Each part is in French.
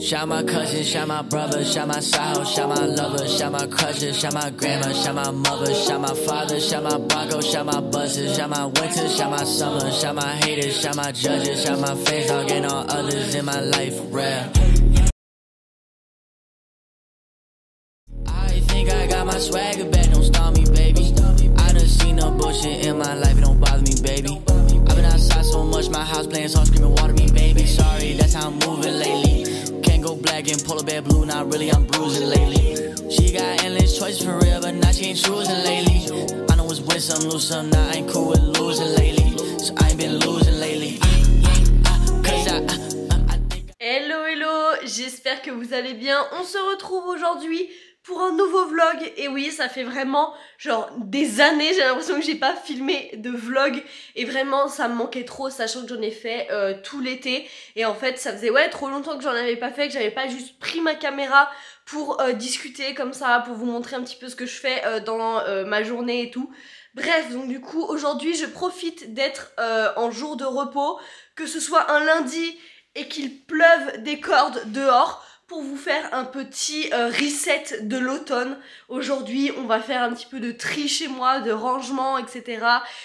Shout my cousin, shout my brother, shout my side, shout my lover, shout my crusher, shout my grandma, shout my mother, shout my father, shout my Bronco, shout my buses, shout my winter, shout my summer, shout my haters, shout my judges, shout my fans, dog, and all others in my life, rare. I think I got my swagger back, don't stop me, baby. I done seen no bullshit in my life, it don't bother me, baby. I've been outside so much, my house playing song screaming, water me, baby. Sorry, that's how I'm moving lately. Can't go black and polar bear blue, not really, I'm bruising lately. She got endless choices for real, but now she ain't choosing lately. I know it's win some, lose some, now I ain't cool with losing lately. So I ain't been losing lately. Hello hello, j'espère que vous allez bien. On se retrouve aujourd'hui pour un nouveau vlog. Et oui, ça fait vraiment genre des années, j'ai l'impression que j'ai pas filmé de vlog. Et vraiment ça me manquait trop, sachant que j'en ai fait tout l'été. Et en fait ça faisait trop longtemps que j'en avais pas fait, que j'avais pas juste pris ma caméra pour discuter comme ça, pour vous montrer un petit peu ce que je fais dans ma journée et tout. Bref, donc du coup aujourd'hui je profite d'être en jour de repos, que ce soit un lundi et qu'il pleuve des cordes dehors, pour vous faire un petit reset de l'automne. Aujourd'hui on va faire un petit peu de tri chez moi, de rangement, etc.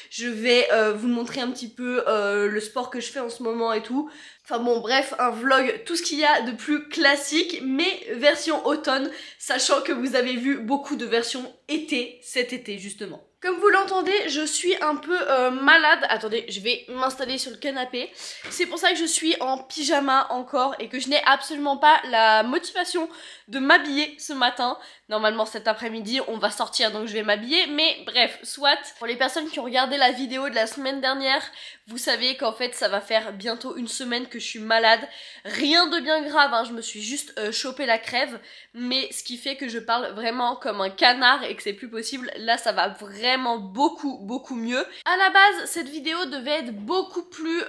Je vais vous montrer un petit peu le sport que je fais en ce moment et tout. Enfin bon, bref, un vlog, tout ce qu'il y a de plus classique, mais version automne, sachant que vous avez vu beaucoup de versions été, cet été justement. Comme vous l'entendez, je suis un peu malade. Attendez, je vais m'installer sur le canapé. C'est pour ça que je suis en pyjama encore et que je n'ai absolument pas la motivation de m'habiller ce matin. Normalement cet après-midi on va sortir, donc je vais m'habiller, mais bref, soit. Pour les personnes qui ont regardé la vidéo de la semaine dernière, vous savez qu'en fait ça va faire bientôt une semaine que je suis malade. Rien de bien grave, hein, je me suis juste chopé la crève, mais ce qui fait que je parle vraiment comme un canard et que c'est plus possible. Là ça va vraiment beaucoup mieux. À la base cette vidéo devait être beaucoup plus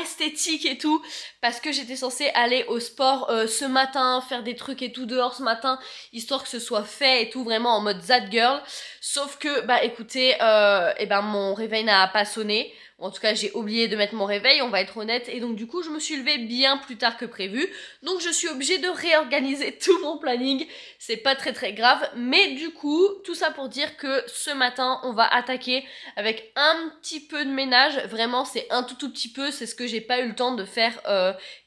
esthétique et tout, parce que j'étais censée aller au sport ce matin, faire des trucs et tout dehors ce matin, histoire que ce soit fait et tout, vraiment en mode that girl. Sauf que bah écoutez, mon réveil n'a pas sonné. En tout cas j'ai oublié de mettre mon réveil, on va être honnête, et donc du coup je me suis levée bien plus tard que prévu, donc je suis obligée de réorganiser tout mon planning. C'est pas très grave, mais du coup tout ça pour dire que ce matin on va attaquer avec un petit peu de ménage. Vraiment c'est un tout petit peu, c'est ce que j'ai pas eu le temps de faire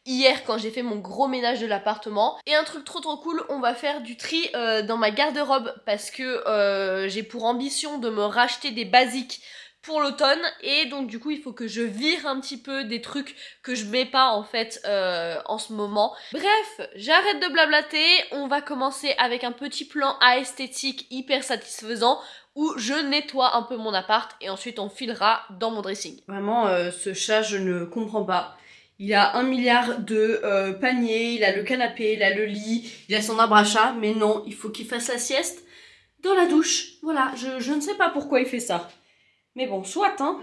hier quand j'ai fait mon gros ménage de l'appartement. Et un truc trop cool, on va faire du tri dans ma garde-robe, parce que j'ai pour ambition de me racheter des basiques pour l'automne, et donc du coup il faut que je vire un petit peu des trucs que je mets pas en fait en ce moment. Bref, j'arrête de blablater, on va commencer avec un petit plan esthétique hyper satisfaisant où je nettoie un peu mon appart et ensuite on filera dans mon dressing. Vraiment ce chat je ne comprends pas. Il a 1 milliard de paniers, il a le canapé, il a le lit, il a son arbre à chat, mais non, il faut qu'il fasse la sieste dans la douche. Voilà, je ne sais pas pourquoi il fait ça. Mais bon, soit, hein.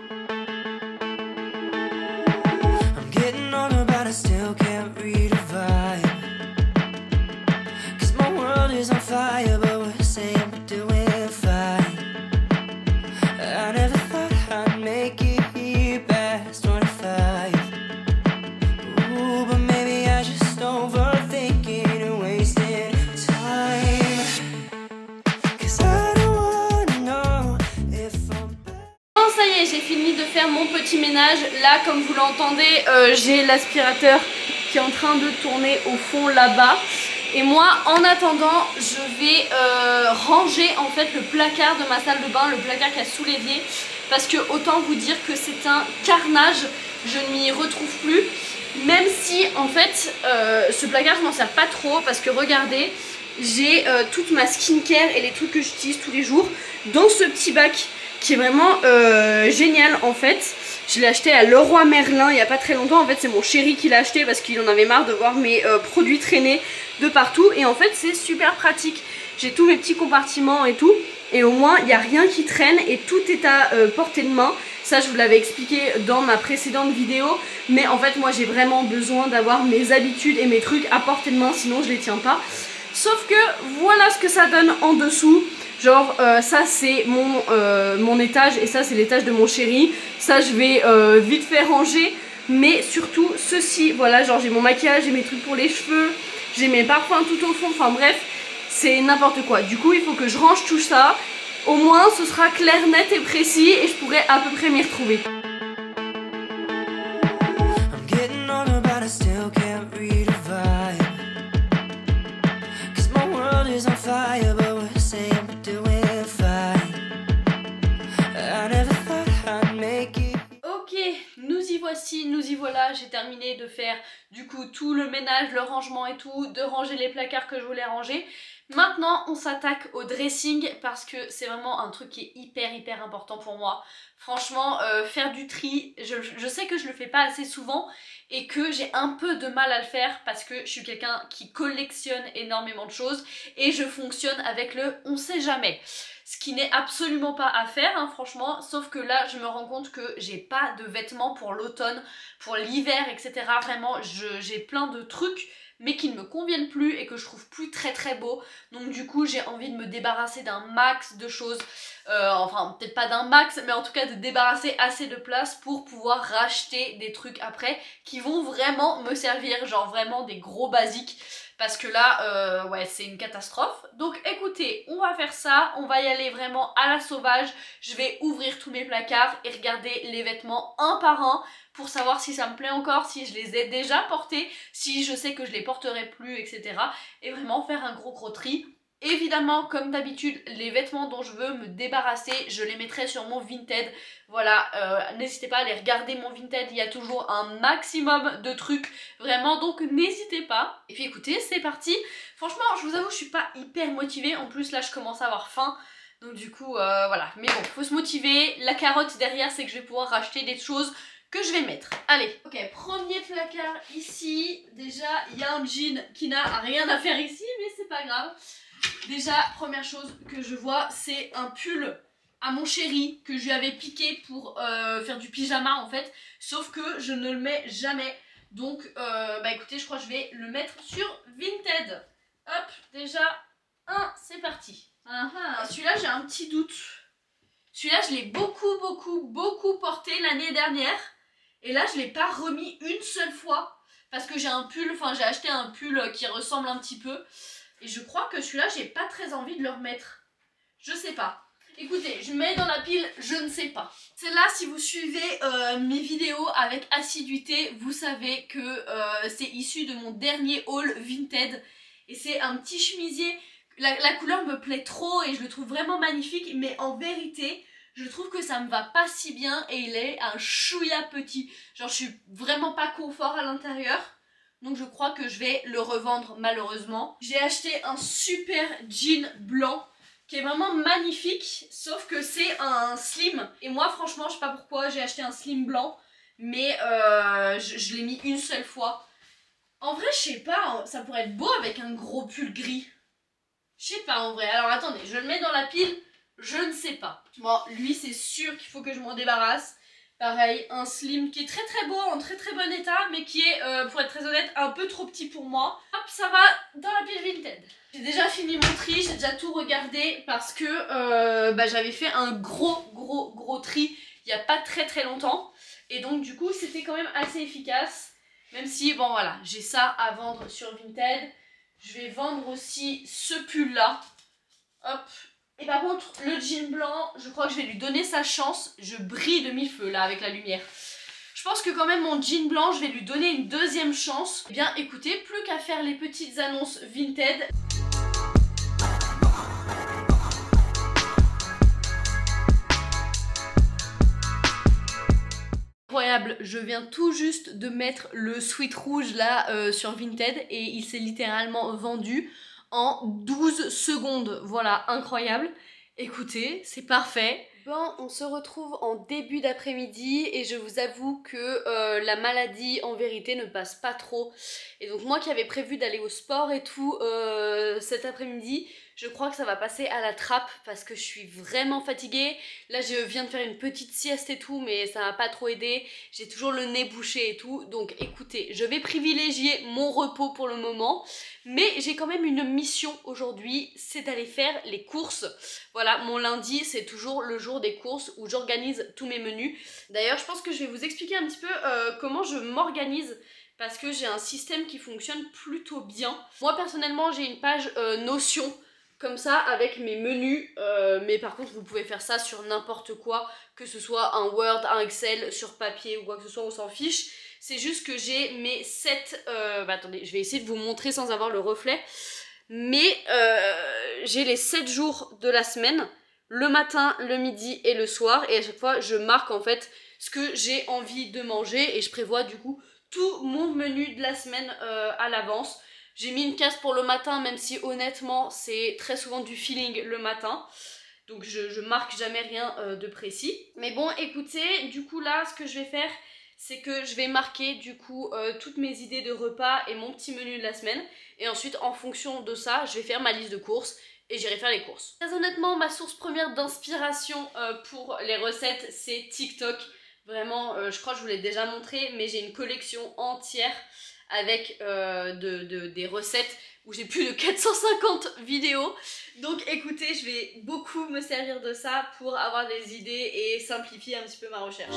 J'ai fini de faire mon petit ménage. Là comme vous l'entendez, j'ai l'aspirateur qui est en train de tourner au fond là-bas. Et moi en attendant je vais ranger en fait le placard de ma salle de bain, le placard qui a sous l'évier, parce que autant vous dire que c'est un carnage, je ne m'y retrouve plus. Même si en fait ce placard je m'en sers pas trop, parce que regardez, j'ai toute ma skincare et les trucs que j'utilise tous les jours dans ce petit bac qui est vraiment génial en fait. Je l'ai acheté à Leroy Merlin il n'y a pas très longtemps. En fait c'est mon chéri qui l'a acheté parce qu'il en avait marre de voir mes produits traîner de partout. Et en fait c'est super pratique. J'ai tous mes petits compartiments et tout, et au moins il n'y a rien qui traîne et tout est à portée de main. Ça je vous l'avais expliqué dans ma précédente vidéo, mais en fait moi j'ai vraiment besoin d'avoir mes habitudes et mes trucs à portée de main, sinon je les tiens pas. Sauf que voilà ce que ça donne en dessous. Genre ça c'est mon étage et ça c'est l'étage de mon chéri. Ça je vais vite fait ranger. Mais surtout ceci, voilà, genre j'ai mon maquillage, j'ai mes trucs pour les cheveux, j'ai mes parfums tout au fond, enfin bref, c'est n'importe quoi. Du coup il faut que je range tout ça, au moins ce sera clair, net et précis et je pourrai à peu près m'y retrouver. Nous y voilà, j'ai terminé de faire du coup tout le ménage, le rangement et tout, de ranger les placards que je voulais ranger. Maintenant on s'attaque au dressing parce que c'est vraiment un truc qui est hyper important pour moi. Franchement faire du tri, je sais que je le fais pas assez souvent et que j'ai un peu de mal à le faire parce que je suis quelqu'un qui collectionne énormément de choses et je fonctionne avec le on sait jamais. Ce qui n'est absolument pas à faire, hein, franchement, sauf que là, je me rends compte que j'ai pas de vêtements pour l'automne, pour l'hiver, etc. Vraiment, j'ai plein de trucs, mais qui ne me conviennent plus et que je trouve plus très beaux. Donc du coup, j'ai envie de me débarrasser d'un max de choses, enfin, peut-être pas d'un max, mais en tout cas de débarrasser assez de place pour pouvoir racheter des trucs après qui vont vraiment me servir, genre vraiment des gros basiques. Parce que là, ouais, c'est une catastrophe. Donc écoutez, on va faire ça, on va y aller vraiment à la sauvage. Je vais ouvrir tous mes placards et regarder les vêtements un par un pour savoir si ça me plaît encore, si je les ai déjà portés, si je sais que je les porterai plus, etc. Et vraiment faire un gros tri. Évidemment, comme d'habitude, les vêtements dont je veux me débarrasser, je les mettrai sur mon Vinted. Voilà, n'hésitez pas à aller regarder mon Vinted, il y a toujours un maximum de trucs, vraiment, donc n'hésitez pas. Et puis écoutez, c'est parti. Franchement, je vous avoue, je suis pas hyper motivée, en plus là je commence à avoir faim. Donc du coup, voilà, mais bon, faut se motiver. La carotte derrière, c'est que je vais pouvoir racheter des choses que je vais mettre. Allez, ok, premier placard ici. Déjà, il y a un jean qui n'a rien à faire ici, mais c'est pas grave. Déjà, première chose que je vois, c'est un pull à mon chéri que je lui avais piqué pour faire du pyjama en fait. Sauf que je ne le mets jamais. Donc, bah écoutez, je crois que je vais le mettre sur Vinted. Hop, déjà, c'est parti. Celui-là, j'ai un petit doute. Celui-là, je l'ai beaucoup porté l'année dernière. Et là, je ne l'ai pas remis une seule fois. Parce que j'ai un pull, enfin j'ai acheté un pull qui ressemble un petit peu. Et je crois que celui-là, j'ai pas très envie de le remettre. Je sais pas. Écoutez, je mets dans la pile, je ne sais pas. Celle-là, si vous suivez mes vidéos avec assiduité, vous savez que c'est issu de mon dernier haul Vinted. Et c'est un petit chemisier. La couleur me plaît trop et je le trouve vraiment magnifique. Mais en vérité, je trouve que ça me va pas si bien et il est un chouïa petit. Genre, je suis vraiment pas confort à l'intérieur. Donc je crois que je vais le revendre malheureusement. J'ai acheté un super jean blanc qui est vraiment magnifique, sauf que c'est un slim. Et moi franchement, je sais pas pourquoi j'ai acheté un slim blanc, mais je l'ai mis une seule fois. En vrai, je sais pas, ça pourrait être beau avec un gros pull gris. Je sais pas en vrai. Alors attendez, je le mets dans la pile, je ne sais pas. Bon, lui c'est sûr qu'il faut que je m'en débarrasse. Pareil, un slim qui est très beau, en très bon état, mais qui est, pour être très honnête, un peu trop petit pour moi. Hop, ça va dans la pile Vinted. J'ai déjà fini mon tri, j'ai déjà tout regardé parce que bah, j'avais fait un gros tri il n'y a pas très longtemps. Et donc du coup, c'était quand même assez efficace. Même si, bon voilà, j'ai ça à vendre sur Vinted. Je vais vendre aussi ce pull-là. Hop. Et par contre, le jean blanc, je crois que je vais lui donner sa chance. Je brille de mille feux là avec la lumière. Je pense que quand même mon jean blanc, je vais lui donner une deuxième chance. Eh bien écoutez, plus qu'à faire les petites annonces Vinted. Incroyable, je viens tout juste de mettre le sweat rouge là sur Vinted et il s'est littéralement vendu en 12 secondes. Voilà, incroyable. Écoutez, c'est parfait. Bon, on se retrouve en début d'après-midi et je vous avoue que la maladie en vérité ne passe pas trop. Et donc moi qui avais prévu d'aller au sport et tout cet après-midi, je crois que ça va passer à la trappe parce que je suis vraiment fatiguée. Là je viens de faire une petite sieste et tout, mais ça m'a pas trop aidé. J'ai toujours le nez bouché et tout. Donc écoutez, je vais privilégier mon repos pour le moment. Mais j'ai quand même une mission aujourd'hui, c'est d'aller faire les courses. Voilà, mon lundi c'est toujours le jour des courses où j'organise tous mes menus. D'ailleurs je pense que je vais vous expliquer un petit peu comment je m'organise. parce que j'ai un système qui fonctionne plutôt bien. Moi personnellement j'ai une page Notion comme ça avec mes menus, mais par contre vous pouvez faire ça sur n'importe quoi, que ce soit un Word, un Excel, sur papier ou quoi que ce soit, on s'en fiche. C'est juste que j'ai mes 7... attendez, je vais essayer de vous montrer sans avoir le reflet. Mais j'ai les 7 jours de la semaine, le matin, le midi et le soir. Et à chaque fois, je marque en fait ce que j'ai envie de manger. Et je prévois du coup tout mon menu de la semaine à l'avance. J'ai mis une case pour le matin, même si honnêtement, c'est très souvent du feeling le matin. Donc je marque jamais rien de précis. Mais bon, écoutez, du coup là, ce que je vais faire... c'est que je vais marquer du coup toutes mes idées de repas et mon petit menu de la semaine. Et ensuite, en fonction de ça, je vais faire ma liste de courses et j'irai faire les courses. Très honnêtement, ma source première d'inspiration pour les recettes, c'est TikTok. Vraiment, je crois que je vous l'ai déjà montré, mais j'ai une collection entière avec des recettes où j'ai plus de 450 vidéos. Donc écoutez, je vais beaucoup me servir de ça pour avoir des idées et simplifier un petit peu ma recherche.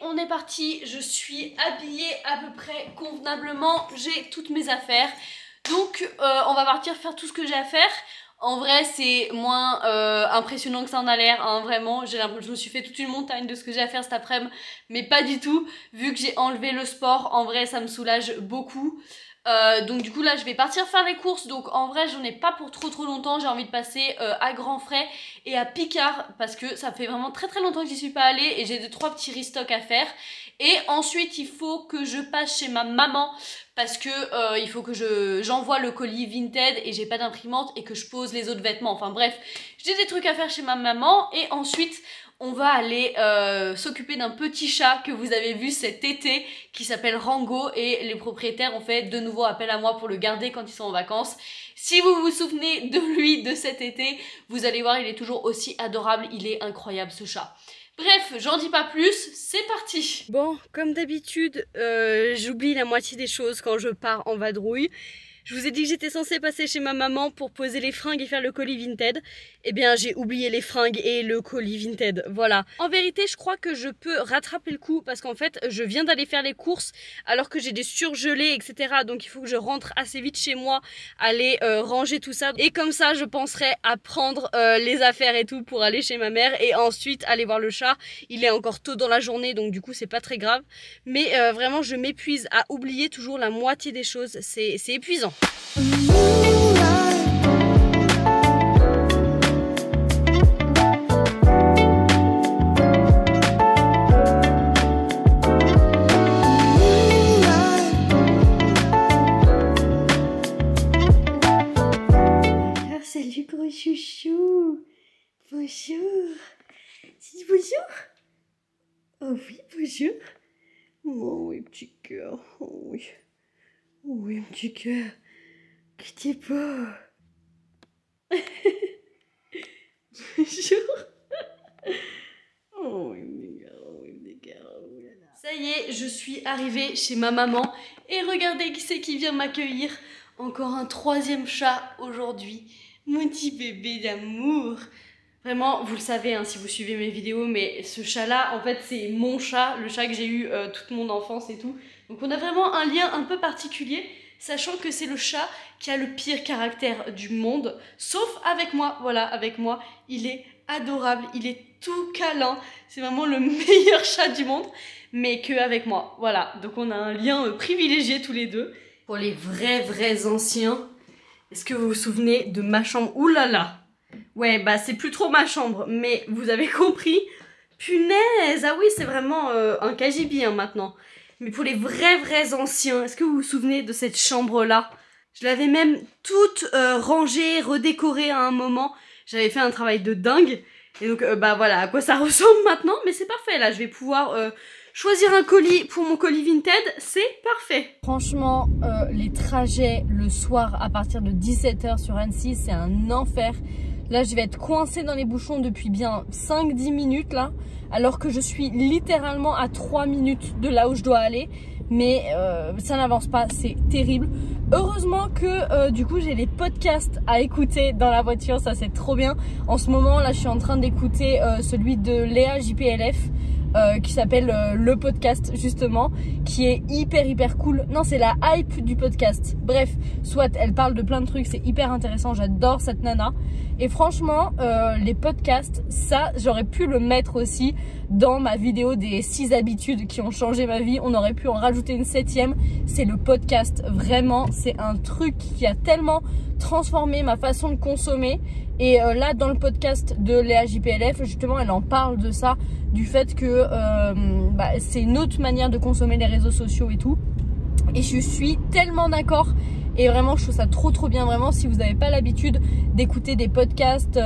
On est parti, je suis habillée à peu près convenablement, j'ai toutes mes affaires. Donc on va partir faire tout ce que j'ai à faire. En vrai c'est moins impressionnant que ça en a l'air, hein, vraiment. J'ai l'impression que je me suis fait toute une montagne de ce que j'ai à faire cet après-midi, mais pas du tout. Vu que j'ai enlevé le sport, en vrai ça me soulage beaucoup. Donc du coup là je vais partir faire les courses, donc en vrai j'en ai pas pour trop longtemps. J'ai envie de passer à Grandfrais et à Picard parce que ça fait vraiment très longtemps que j'y suis pas allée et j'ai 2-3 petits restocks à faire. Et ensuite il faut que je passe chez ma maman parce que il faut que j'envoie le colis Vinted et j'ai pas d'imprimante et que je pose les autres vêtements. Enfin bref, j'ai des trucs à faire chez ma maman et ensuite on va aller s'occuper d'un petit chat que vous avez vu cet été qui s'appelle Rango et les propriétaires ont fait de nouveau appel à moi pour le garder quand ils sont en vacances. Si vous vous souvenez de lui de cet été, vous allez voir, il est toujours aussi adorable, il est incroyable ce chat. Bref, j'en dis pas plus, c'est parti. Bon, comme d'habitude, j'oublie la moitié des choses quand je pars en vadrouille. Je vous ai dit que j'étais censée passer chez ma maman pour poser les fringues et faire le colis Vinted. Eh bien, j'ai oublié les fringues et le colis Vinted, voilà. En vérité, je crois que je peux rattraper le coup parce qu'en fait, je viens d'aller faire les courses alors que j'ai des surgelés, etc. Donc, il faut que je rentre assez vite chez moi, aller ranger tout ça. Et comme ça, je penserai à prendre les affaires et tout pour aller chez ma mère et ensuite aller voir le chat. Il est encore tôt dans la journée, donc du coup, c'est pas très grave. Mais vraiment, je m'épuise à oublier toujours la moitié des choses. C'est épuisant. Salut gros chouchou. Bonjour. Tu dis bonjour? Oh oui, bonjour. Oh oui, petit cœur. Oh oui. Oh oui, mon petit cœur. Que t'es beau. Bonjour. Oh oui, mes gars, oh oui, mes gars, oh là là. Ça y est, je suis arrivée chez ma maman. Et regardez qui c'est qui vient m'accueillir. Encore un 3e chat aujourd'hui. Mon petit bébé d'amour. Vraiment, vous le savez hein, si vous suivez mes vidéos, mais ce chat-là, en fait, c'est mon chat, le chat que j'ai eu toute mon enfance et tout. Donc on a vraiment un lien un peu particulier, sachant que c'est le chat qui a le pire caractère du monde, sauf avec moi. Voilà, avec moi, il est adorable, il est tout câlin. C'est vraiment le meilleur chat du monde, mais que avec moi. Voilà, donc on a un lien privilégié tous les deux. Pour les vrais anciens, est-ce que vous vous souvenez de ma chambre? Ouh là là! Ouais, bah c'est plus trop ma chambre, mais vous avez compris. Punaise! Ah oui, c'est vraiment un cagibi hein, maintenant. Mais pour les vrais anciens, est-ce que vous vous souvenez de cette chambre-là? Je l'avais même toute rangée, redécorée à un moment. J'avais fait un travail de dingue. Et donc, bah voilà à quoi ça ressemble maintenant. Mais c'est parfait, là, je vais pouvoir choisir un colis pour mon colis Vinted. C'est parfait. Franchement, les trajets le soir à partir de 17 h sur Annecy, c'est un enfer. Là, je vais être coincée dans les bouchons depuis bien 5-10 minutes là, alors que je suis littéralement à 3 minutes de là où je dois aller. Mais ça n'avance pas, c'est terrible. Heureusement que du coup j'ai les podcasts à écouter dans la voiture, ça c'est trop bien. En ce moment là je suis en train d'écouter celui de Léa JPLF qui s'appelle Le Podcast justement, qui est hyper cool. Non, c'est la hype du podcast. Bref, soit elle parle de plein de trucs, c'est hyper intéressant, j'adore cette nana. Et franchement, les podcasts, ça, j'aurais pu le mettre aussi dans ma vidéo des 6 habitudes qui ont changé ma vie. On aurait pu en rajouter une 7e, c'est le podcast. Vraiment, c'est un truc qui a tellement transformé ma façon de consommer. Et là, dans le podcast de Léa JPLF, justement, elle en parle de ça, du fait que c'est une autre manière de consommer les réseaux sociaux et tout. Et je suis tellement d'accord. Et vraiment, je trouve ça trop bien. Vraiment, si vous n'avez pas l'habitude d'écouter des podcasts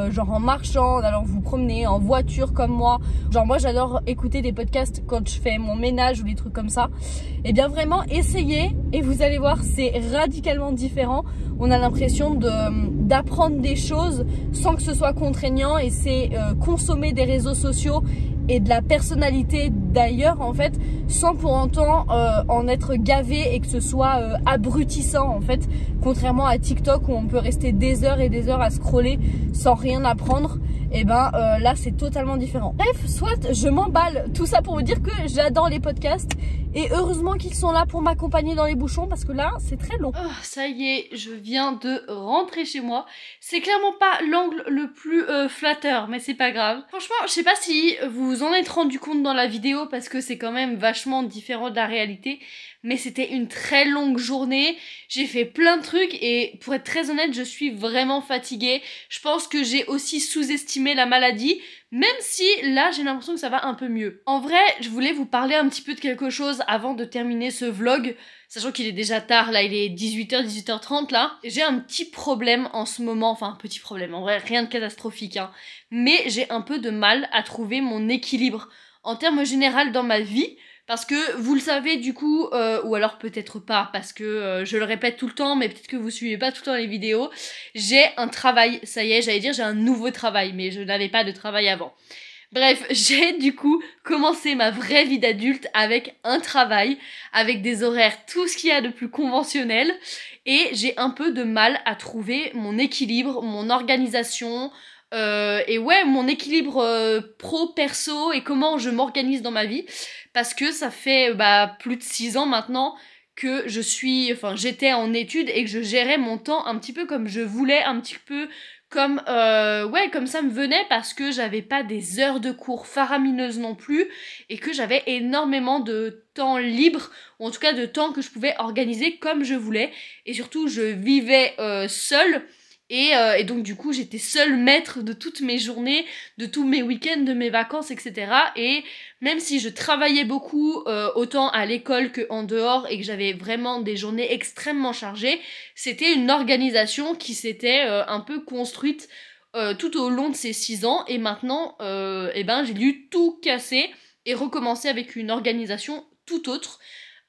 genre en marchant, en allant vous promener, en voiture comme moi. Genre moi, j'adore écouter des podcasts quand je fais mon ménage ou des trucs comme ça. Et bien vraiment, essayez et vous allez voir, c'est radicalement différent. On a l'impression d'apprendre des choses sans que ce soit contraignant. Et c'est consommer des réseaux sociaux et de la personnalité d'ailleurs en fait, sans pour autant en être gavé et que ce soit abrutissant en fait, contrairement à TikTok où on peut rester des heures et des heures à scroller sans rien apprendre. Et là c'est totalement différent. Bref, soit je m'emballe, tout ça pour vous dire que j'adore les podcasts et heureusement qu'ils sont là pour m'accompagner dans les bouchons parce que là c'est très long. Oh, ça y est, je viens de rentrer chez moi. C'est clairement pas l'angle le plus flatteur, mais c'est pas grave. Franchement, je sais pas si vous vous en êtes rendu compte dans la vidéo parce que c'est quand même vachement différent de la réalité. Mais c'était une très longue journée, j'ai fait plein de trucs et pour être très honnête, je suis vraiment fatiguée. Je pense que j'ai aussi sous-estimé la maladie, même si là j'ai l'impression que ça va un peu mieux. En vrai, je voulais vous parler un petit peu de quelque chose avant de terminer ce vlog, sachant qu'il est déjà tard, là il est 18h, 18h30 là. J'ai un petit problème en ce moment, enfin un petit problème, en vrai rien de catastrophique hein, mais j'ai un peu de mal à trouver mon équilibre en termes généraux dans ma vie. Parce que vous le savez du coup, ou alors peut-être pas, parce que je le répète tout le temps, mais peut-être que vous suivez pas tout le temps les vidéos, j'ai un travail, ça y est, j'allais dire j'ai un nouveau travail, mais je n'avais pas de travail avant. Bref, j'ai du coup commencé ma vraie vie d'adulte avec un travail, avec des horaires, tout ce qu'il y a de plus conventionnel, et j'ai un peu de mal à trouver mon équilibre, mon organisation, et ouais, mon équilibre pro-perso et comment je m'organise dans ma vie. Parce que ça fait plus de 6 ans maintenant que j'étais en études et que je gérais mon temps un petit peu comme je voulais, un petit peu comme comme ça me venait parce que j'avais pas des heures de cours faramineuses non plus et que j'avais énormément de temps libre, ou en tout cas de temps que je pouvais organiser comme je voulais. Et surtout, je vivais seule. Et donc du coup j'étais seule maître de toutes mes journées, de tous mes week-ends, de mes vacances, etc. Et même si je travaillais beaucoup, autant à l'école qu'en dehors, et que j'avais vraiment des journées extrêmement chargées, c'était une organisation qui s'était un peu construite tout au long de ces 6 ans. Et maintenant, j'ai dû tout casser et recommencer avec une organisation tout autre.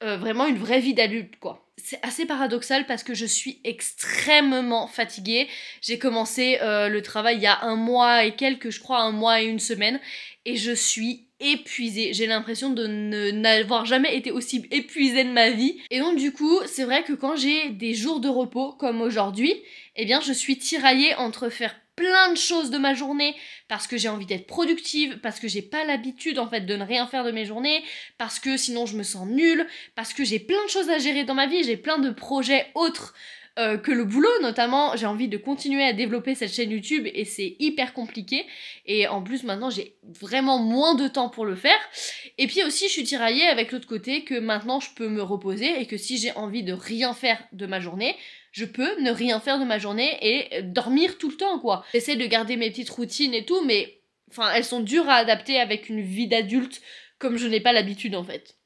Vraiment une vraie vie d'adulte quoi. C'est assez paradoxal parce que je suis extrêmement fatiguée. J'ai commencé le travail il y a 1 mois et quelques, je crois 1 mois et 1 semaine, et je suis épuisée. J'ai l'impression de n'avoir jamais été aussi épuisée de ma vie. Et donc du coup, c'est vrai que quand j'ai des jours de repos comme aujourd'hui, eh bien je suis tiraillée entre faire plein de choses de ma journée parce que j'ai envie d'être productive, parce que j'ai pas l'habitude en fait de ne rien faire de mes journées, parce que sinon je me sens nulle, parce que j'ai plein de choses à gérer dans ma vie, j'ai plein de projets autres que le boulot, notamment j'ai envie de continuer à développer cette chaîne YouTube et c'est hyper compliqué, et en plus maintenant j'ai vraiment moins de temps pour le faire. Et puis aussi je suis tiraillée avec l'autre côté que maintenant je peux me reposer et que si j'ai envie de rien faire de ma journée, je peux ne rien faire de ma journée et dormir tout le temps quoi. J'essaie de garder mes petites routines et tout, mais enfin elles sont dures à adapter avec une vie d'adulte comme je n'ai pas l'habitude en fait.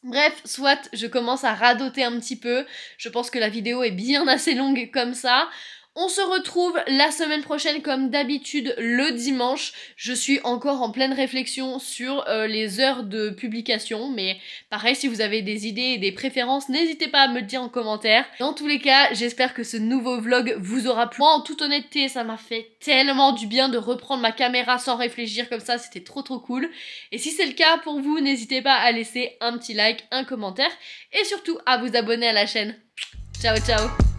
Bref, soit je commence à radoter un petit peu, je pense que la vidéo est bien assez longue comme ça. On se retrouve la semaine prochaine comme d'habitude le dimanche. Je suis encore en pleine réflexion sur les heures de publication, mais pareil, si vous avez des idées et des préférences, n'hésitez pas à me le dire en commentaire. Dans tous les cas, j'espère que ce nouveau vlog vous aura plu. Moi, en toute honnêteté, ça m'a fait tellement du bien de reprendre ma caméra sans réfléchir comme ça, c'était trop cool. Et si c'est le cas pour vous, n'hésitez pas à laisser un petit like, un commentaire et surtout à vous abonner à la chaîne. Ciao ciao.